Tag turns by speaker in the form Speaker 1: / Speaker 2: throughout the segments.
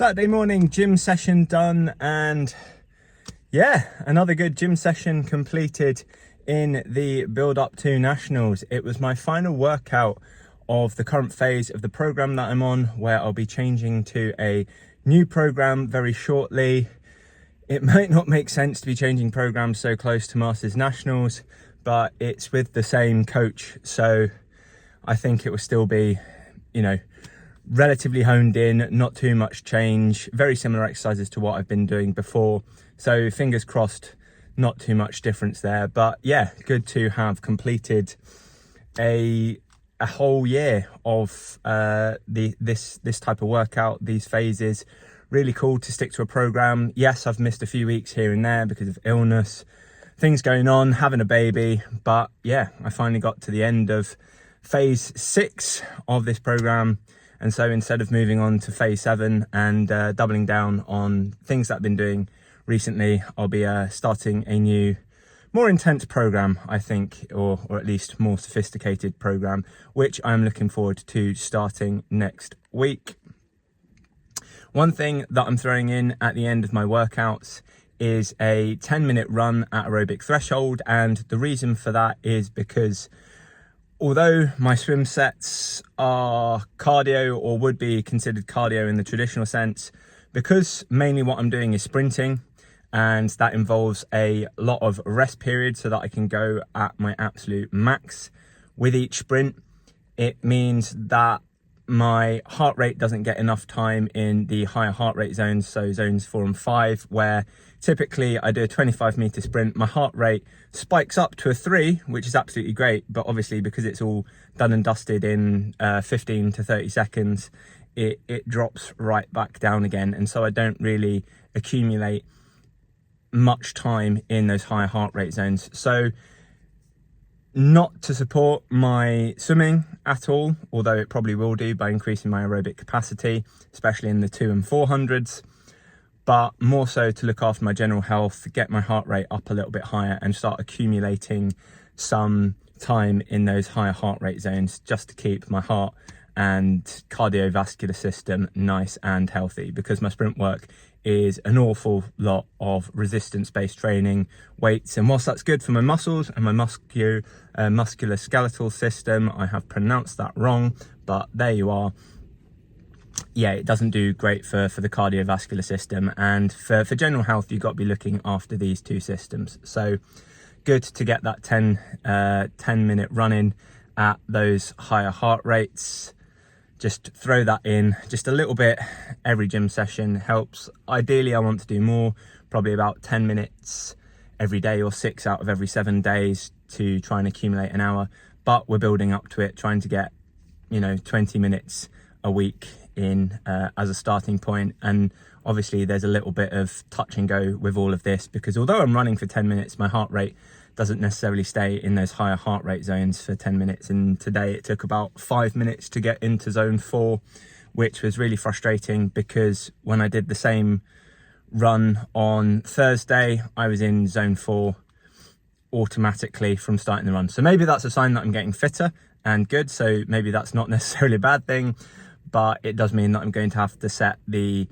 Speaker 1: Saturday morning gym session done, and yeah, another good gym session completed in the build up to nationals. It was my final workout of the current phase of the program that I'm on, where I'll be changing to a new program very shortly. It might not make sense to be changing programs so close to Masters Nationals, but it's with the same coach, so I think it will still be, relatively honed in, not too much change, very similar exercises to what I've been doing before. So fingers crossed, not too much difference there. But yeah, good to have completed a whole year of this type of workout, these phases. Really cool to stick to a program. Yes, I've missed a few weeks here and there because of illness, things going on, having a baby. But yeah, I finally got to the end of phase 6 of this program. And so instead of moving on to phase 7 and doubling down on things that I've been doing recently, I'll be starting a new, more intense program, I think, or at least more sophisticated program, which I'm looking forward to starting next week. One thing that I'm throwing in at the end of my workouts is a 10-minute run at aerobic threshold. And the reason for that is because although my swim sets are cardio, or would be considered cardio in the traditional sense, because mainly what I'm doing is sprinting, and that involves a lot of rest periods so that I can go at my absolute max with each sprint, it means that my heart rate doesn't get enough time in the higher heart rate zones, so zones 4 and 5, where typically I do a 25-meter sprint. My heart rate spikes up to a 3, which is absolutely great, but obviously because it's all done and dusted in 15 to 30 seconds, it drops right back down again, and so I don't really accumulate much time in those higher heart rate zones. So not to support my swimming at all, although it probably will do by increasing my aerobic capacity, especially in the 200s and 400s, but more so to look after my general health, get my heart rate up a little bit higher and start accumulating some time in those higher heart rate zones, just to keep my heart and cardiovascular system nice and healthy, because my sprint work is an awful lot of resistance-based training, weights, and whilst that's good for my muscles and my muscular skeletal system, I have pronounced that wrong, but there you are. Yeah, it doesn't do great for the cardiovascular system, and for general health, you've got to be looking after these two systems. So good to get that 10-minute run in at those higher heart rates. Just throw that in just a little bit. Every gym session helps. Ideally, I want to do more, probably about 10 minutes every day, or 6 out of every 7 days, to try and accumulate an hour. But we're building up to it, trying to get 20 minutes a week in as a starting point. And obviously there's a little bit of touch and go with all of this, because although I'm running for 10 minutes, my heart rate doesn't necessarily stay in those higher heart rate zones for 10 minutes. And today it took about 5 minutes to get into zone 4, which was really frustrating, because when I did the same run on Thursday, I was in zone 4 automatically from starting the run. So maybe that's a sign that I'm getting fitter and good. So maybe that's not necessarily a bad thing, but it does mean that I'm going to have to set the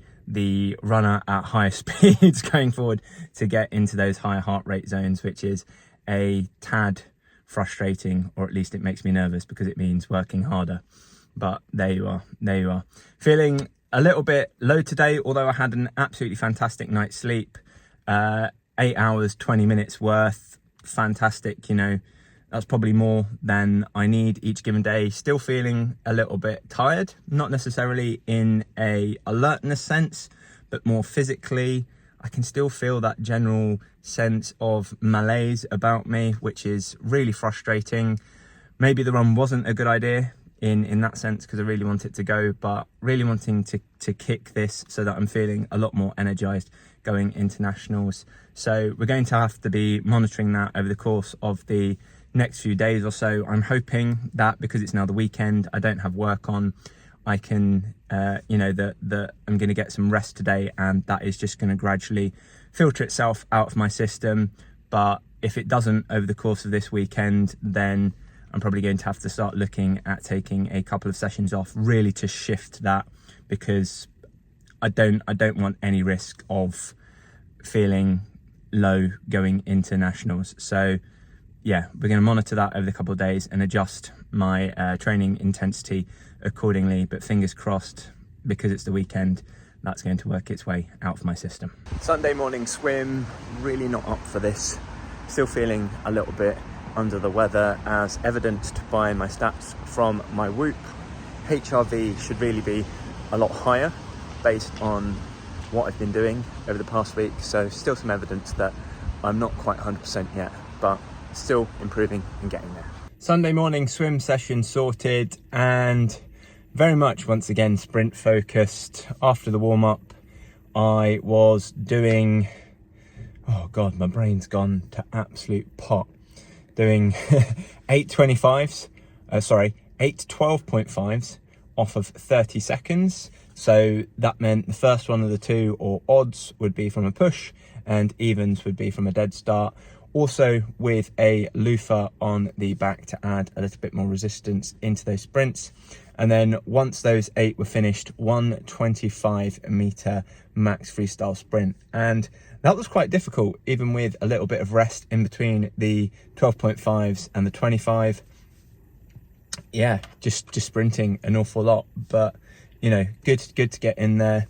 Speaker 1: runner at higher speeds going forward to get into those higher heart rate zones, which is a tad frustrating, or at least it makes me nervous, because it means working harder. But there you are. Feeling a little bit low today, although I had an absolutely fantastic night's sleep. 8 hours, 20 minutes worth. Fantastic, that's probably more than I need each given day. Still feeling a little bit tired, not necessarily in a alertness sense, but more physically. I can still feel that general sense of malaise about me, which is really frustrating. Maybe the run wasn't a good idea in that sense, because I really want it to go, but really wanting to kick this so that I'm feeling a lot more energized going into nationals. So we're going to have to be monitoring that over the course of the next few days or so. I'm hoping that because it's now the weekend, I don't have work on, I can that I'm going to get some rest today, and that is just going to gradually filter itself out of my system. But if it doesn't over the course of this weekend, then I'm probably going to have to start looking at taking a couple of sessions off, really to shift that, because I don't want any risk of feeling low going into nationals. So yeah, we're going to monitor that over the couple of days and adjust my training intensity accordingly. But fingers crossed, because it's the weekend, that's going to work its way out of my system. Sunday morning swim, really not up for this. Still feeling a little bit under the weather, as evidenced by my stats from my Whoop. HRV should really be a lot higher based on what I've been doing over the past week. So still some evidence that I'm not quite 100% yet, but still improving and getting there. Sunday morning swim session sorted, and very much once again sprint focused. After the warm-up, I was doing, oh god, my brain's gone to absolute pot, doing 8:25s, 8:12.5s off of 30 seconds. So that meant the first one of the two, or odds, would be from a push and evens would be from a dead start. Also with a loofah on the back to add a little bit more resistance into those sprints. And then once those 8 were finished, 125 meter max freestyle sprint. And that was quite difficult, even with a little bit of rest in between the 12.5s and the 25. Yeah, just sprinting an awful lot, but you know, good to get in there.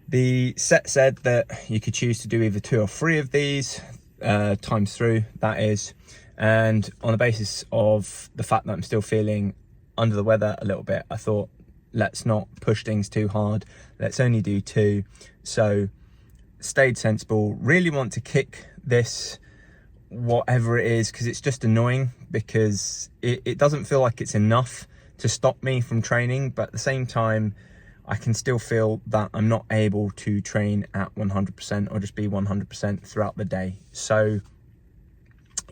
Speaker 1: The set said that you could choose to do either 2 or 3 of these times through, that is, and on the basis of the fact that I'm still feeling under the weather a little bit, I thought, let's not push things too hard, let's only do 2. So stayed sensible. Really want to kick this, whatever it is, because it's just annoying, because it doesn't feel like it's enough to stop me from training, but at the same time I can still feel that I'm not able to train at 100% or just be 100% throughout the day. So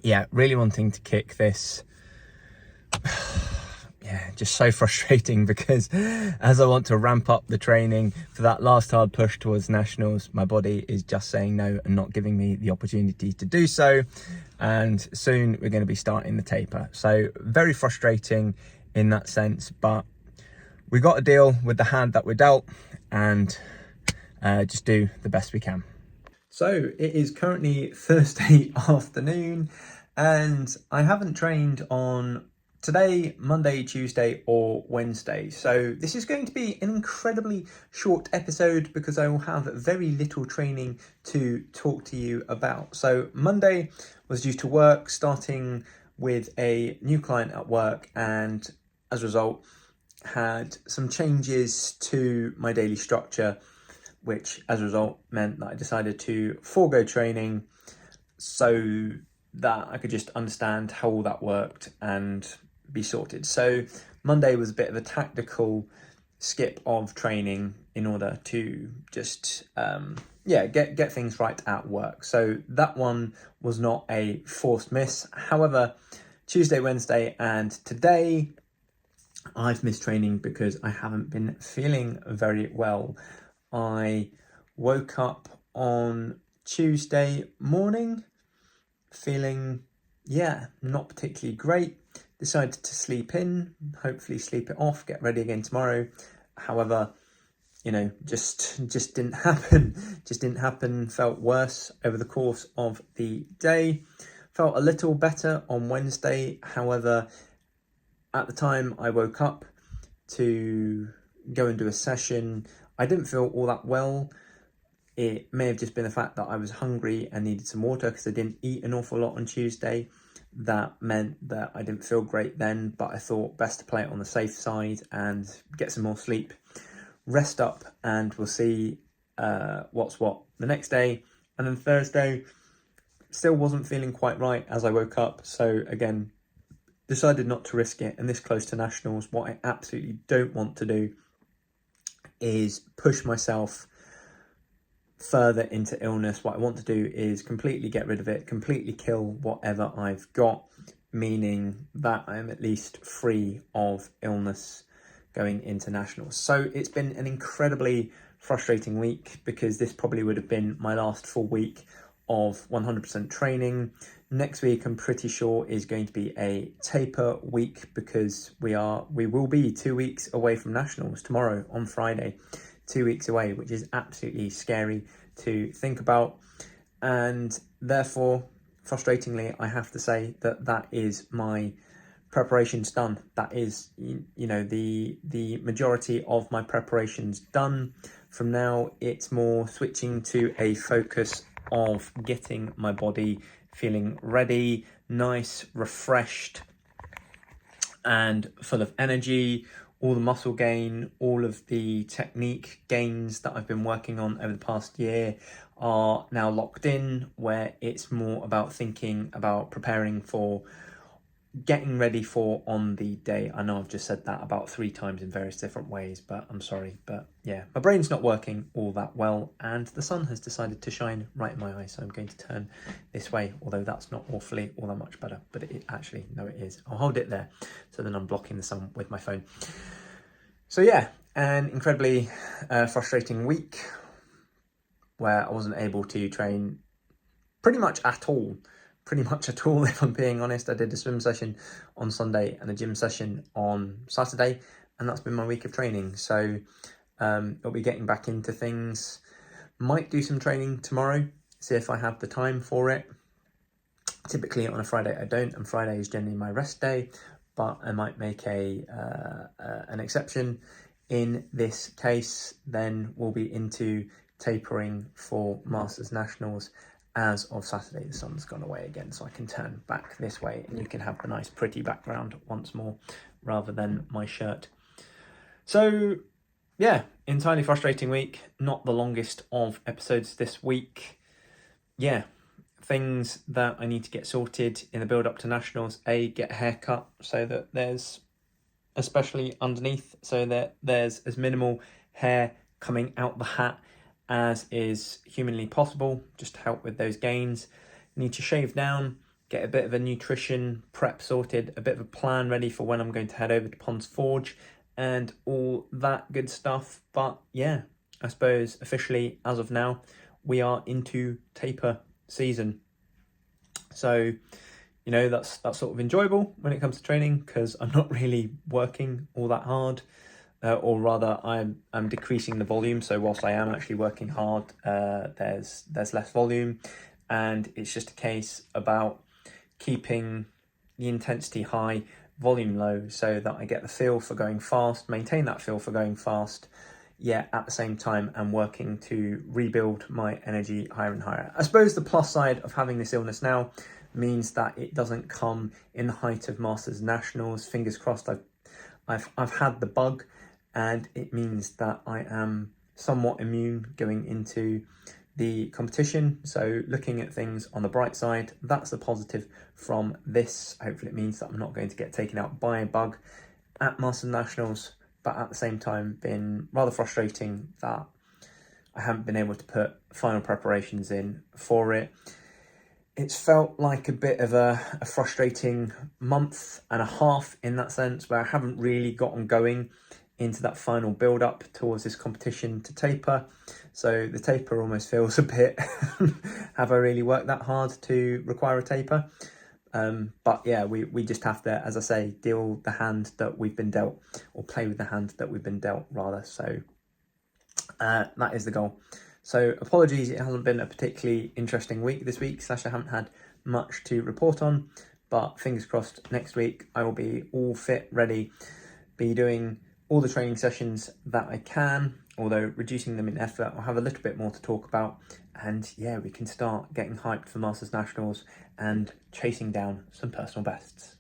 Speaker 1: yeah, really wanting to kick this. Yeah, just so frustrating, because as I want to ramp up the training for that last hard push towards nationals, my body is just saying no and not giving me the opportunity to do so. And soon we're going to be starting the taper. So very frustrating in that sense, but we got to deal with the hand that we're dealt and just do the best we can. So it is currently Thursday afternoon, and I haven't trained on today, Monday, Tuesday or Wednesday. So this is going to be an incredibly short episode, because I will have very little training to talk to you about. So Monday was due to work, starting with a new client at work, and as a result had some changes to my daily structure, which as a result meant that I decided to forego training so that I could just understand how all that worked and be sorted. So Monday was a bit of a tactical skip of training in order to just get things right at work. So that one was not a forced miss. However, Tuesday, Wednesday and today I've missed training because I haven't been feeling very well. I woke up on Tuesday morning feeling, not particularly great. Decided to sleep in, hopefully sleep it off, get ready again tomorrow. However, just didn't happen. Felt worse over the course of the day. Felt a little better on Wednesday. However, at the time I woke up to go and do a session, I didn't feel all that well. It may have just been the fact that I was hungry and needed some water, because I didn't eat an awful lot on Tuesday. That meant that I didn't feel great then, but I thought best to play it on the safe side and get some more sleep, rest up, and we'll see what's what the next day. And then Thursday, still wasn't feeling quite right as I woke up. So again, decided not to risk it. And this close to nationals, what I absolutely don't want to do is push myself further into illness. What I want to do is completely get rid of it, completely kill whatever I've got, meaning that I'm at least free of illness going into nationals. So it's been an incredibly frustrating week, because this probably would have been my last full week of 100% training. Next week, I'm pretty sure, is going to be a taper week, because we will be 2 weeks away from nationals tomorrow on Friday. 2 weeks away, which is absolutely scary to think about. And therefore, frustratingly, I have to say that that is my preparations done. That is, you know, the majority of my preparations done. From now, it's more switching to a focus of getting my body feeling ready, nice, refreshed, and full of energy. All the muscle gain, all of the technique gains that I've been working on over the past year are now locked in, where it's more about thinking about preparing for getting ready for on the day. I know I've just said that about 3 times in various different ways, but I'm sorry. But yeah, my brain's not working all that well, and the sun has decided to shine right in my eye, so I'm going to turn this way, although that's not awfully all that much better, but it actually, no, it is. I'll hold it there, so then I'm blocking the sun with my phone. So yeah, an incredibly frustrating week where I wasn't able to train pretty much at all, if I'm being honest. I did a swim session on Sunday and a gym session on Saturday, and that's been my week of training. So I'll be getting back into things. Might do some training tomorrow, see if I have the time for it. Typically on a Friday I don't, and Friday is generally my rest day, but I might make an exception in this case. Then we'll be into tapering for Masters Nationals. As of Saturday, the sun's gone away again, so I can turn back this way and you can have the nice pretty background once more rather than my shirt. So yeah, entirely frustrating week, not the longest of episodes this week. Yeah, things that I need to get sorted in the build up to Nationals. Get a haircut so that there's, especially underneath, so that there's as minimal hair coming out the hat as is humanly possible, just to help with those gains. Need to shave down, get a bit of a nutrition prep sorted, a bit of a plan ready for when I'm going to head over to Ponds Forge and all that good stuff. But yeah, I suppose officially as of now, we are into taper season. So, you know, that's sort of enjoyable when it comes to training, because I'm not really working all that hard. Or rather, I'm decreasing the volume. So whilst I am actually working hard, there's less volume, and it's just a case about keeping the intensity high, volume low, so that I get the feel for going fast, maintain that feel for going fast, yet at the same time I'm working to rebuild my energy higher and higher. I suppose the plus side of having this illness now means that it doesn't come in the height of Masters Nationals. Fingers crossed. I've had the bug, and it means that I am somewhat immune going into the competition. So looking at things on the bright side, that's the positive from this. Hopefully it means that I'm not going to get taken out by a bug at Masters Nationals, but at the same time been rather frustrating that I haven't been able to put final preparations in for it. It's felt like a bit of a frustrating month and a half in that sense, where I haven't really gotten going into that final build up towards this competition to taper. So the taper almost feels a bit, have I really worked that hard to require a taper? But yeah, we just have to, as I say, deal the hand that we've been dealt, or play with the hand that we've been dealt rather. So that is the goal. So apologies, it hasn't been a particularly interesting week this week, / I haven't had much to report on, but fingers crossed next week I will be all fit, ready, be doing all the training sessions that I can, although reducing them in effort. I'll have a little bit more to talk about, and yeah, we can start getting hyped for Masters Nationals and chasing down some personal bests.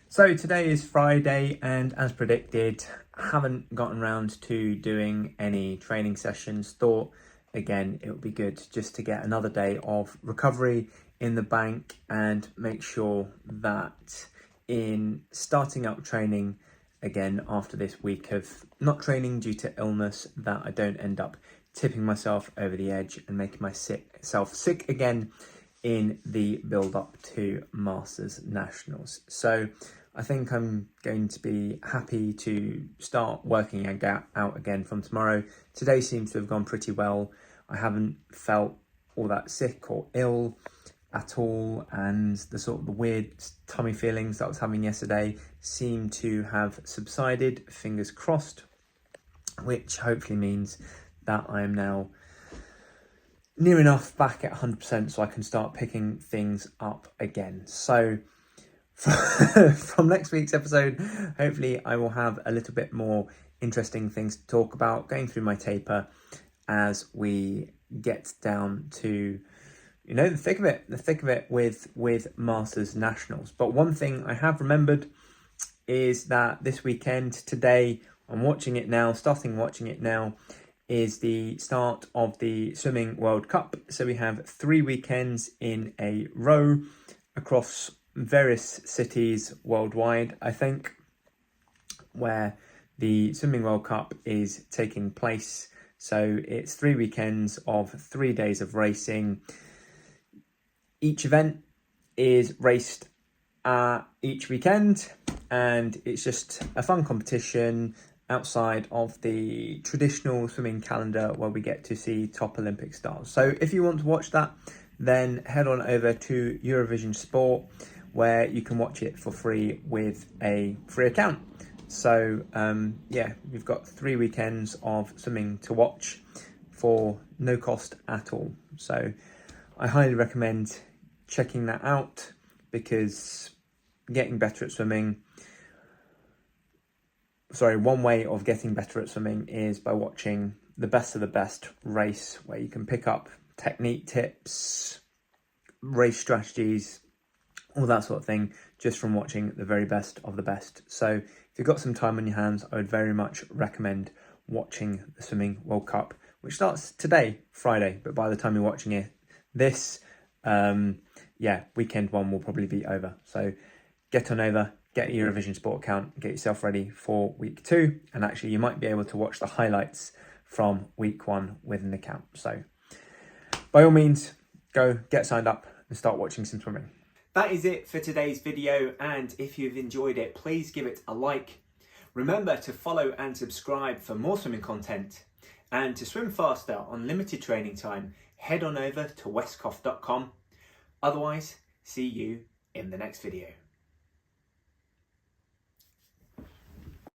Speaker 1: So today is Friday, and as predicted, I haven't gotten around to doing any training sessions. Thought again it would be good just to get another day of recovery in the bank and make sure that in starting up training again after this week of not training due to illness, that I don't end up tipping myself over the edge and making myself sick again in the build up to Masters Nationals. So I think I'm going to be happy to start working out again from tomorrow. Today seems to have gone pretty well. I haven't felt all that sick or ill at all, and the weird tummy feelings that I was having yesterday seem to have subsided, fingers crossed.
Speaker 2: which hopefully means that I am now near enough back at 100% so I can start picking things up again. So from next week's episode, hopefully I will have a little bit more interesting things to talk about, going through my taper as we get down to, you know, the thick of it with Masters Nationals. But one thing I have remembered is that this weekend, today, I'm watching it now, starting watching it now, is the start of the Swimming World Cup. So we have 3 weekends in a row across various cities worldwide, I think, where the Swimming World Cup is taking place. So it's 3 weekends of 3 days of racing. Each event is raced each weekend, and it's just a fun competition outside of the traditional swimming calendar where we get to see top Olympic stars. So if you want to watch that, then head on over to Eurovision Sport, where you can watch it for free with a free account. So yeah, you've got 3 weekends of swimming to watch for no cost at all. So I highly recommend checking that out, because getting better at swimming, one way of getting better at swimming is by watching the best of the best race, where you can pick up technique tips, race strategies, all that sort of thing, just from watching the very best of the best. So if you've got some time on your hands, I would very much recommend watching the Swimming World Cup, which starts today, Friday, but by the time you're watching it, this, weekend one will probably be over. So get on over, get a Eurovision Sport account, get yourself ready for week 2, and actually you might be able to watch the highlights from week 1 with an account. So by all means, go get signed up and start watching some swimming.
Speaker 1: That is it for today's video, and if you've enjoyed it, please give it a like. Remember to follow and subscribe for more swimming content, and to swim faster on limited training time, head on over to westcough.com. Otherwise, see you in the next video.